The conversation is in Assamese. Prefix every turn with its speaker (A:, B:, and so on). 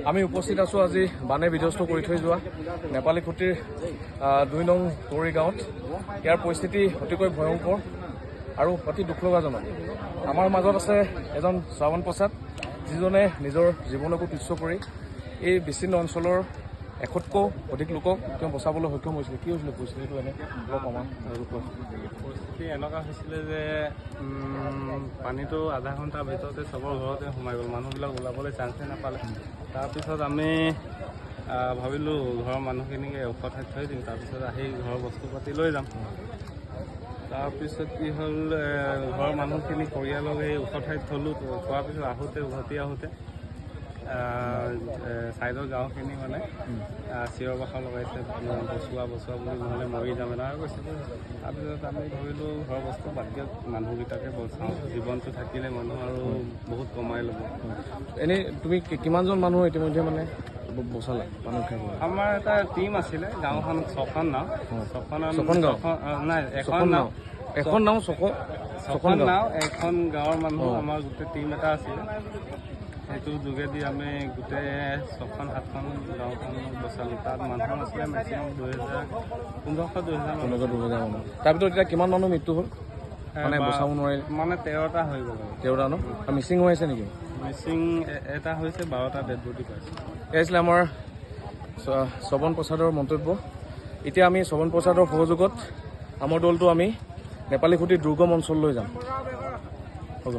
A: আমি উপস্থিত আছোঁ আজি বানে বিধ্বস্ত কৰি থৈ যোৱা নেপালী খুঁটিৰ ২ নং তৌৰী গাঁৱত। ইয়াৰ পৰিস্থিতি অতিকৈ ভয়ংকৰ আৰু অতি দুখ লগাজনক। আমাৰ মাজত আছে এজন শ্ৰাৱণ প্ৰসাদ, যিজনে নিজৰ জীৱনকো তুচ্ছ কৰি এই বিচ্ছিন্ন অঞ্চলৰ ১০০তকৈও অধিক লোকক তেওঁ বচাবলৈ সক্ষম হৈছিলে। কি হৈছিলে পৰিস্থিতিটো এনে অলপ আমাৰ
B: পৰিস্থিতি এনেকুৱা হৈছিলে যে পানীটো আধা ঘণ্টাৰ ভিতৰতে চবৰ ঘৰতে সোমাই গ'ল, মানুহবিলাক ওলাবলৈ চান্সেই নাপালে। তাৰপিছত আমি ভাবিলোঁ ঘৰৰ মানুহখিনিকে ওখ ঠাইত থৈ দিম, তাৰপিছত আহি ঘৰৰ বস্তু পাতি লৈ যাম। তাৰপিছত কি হ'ল, ঘৰৰ মানুহখিনি পৰিয়ালক এই ওখ ঠাইত থ'লোঁ। থোৱাৰ পিছত উভতি আহোঁতে ছাইডৰ গাঁওখিনি মানে চিঞৰ বাখৰ লগাইছে, বচোৱা বুলি, নহ'লে মৰি যাম এনেকৈ কৈছে। তাৰপিছত আমি ধৰিলোঁ ঘৰৰ বস্তু বাদ দিয়ক, মানুহকেইটাকে বচাওঁ, জীৱনটো থাকিলে মানুহ আৰু বহুত কমাই ল'ব।
A: এনেই তুমি কিমানজন মানুহ ইতিমধ্যে মানে বচালা মানুহ?
B: আমাৰ এটা টীম আছিলে, গাঁওখন 6খন নাও, এখন গাঁৱৰ মানুহ আমাৰ গোটেই টীম এটা আছিলে। সেইটোৰ যোগেদি আমি গোটেই 6খন 7খন গাঁওখন বচালোঁ। তাত মানুহ আছিলে মেক্সিমাম 1500-2000
A: মানুহ। তাৰপিছত এতিয়া কিমান মানুহ মৃত্যু হ'ল মানে বচাব নোৱাৰিলে?
B: মানে 13টা হৈ গ'ল।
A: 13টা ন? আৰু মিচিং হৈ আছে নেকি?
B: মিচিং এটা হৈছে, 12টা ডেড বডি পাইছে।
A: এয়া আছিলে আমাৰ শ্ৰৱণ প্ৰসাদৰ মন্তব্য। এতিয়া আমি শ্ৰৱণ প্ৰসাদৰ সহযোগত আমাৰ দলটো আমি নেপালী খুঁটিৰ দুৰ্গম অঞ্চললৈ যাম। হ'ব।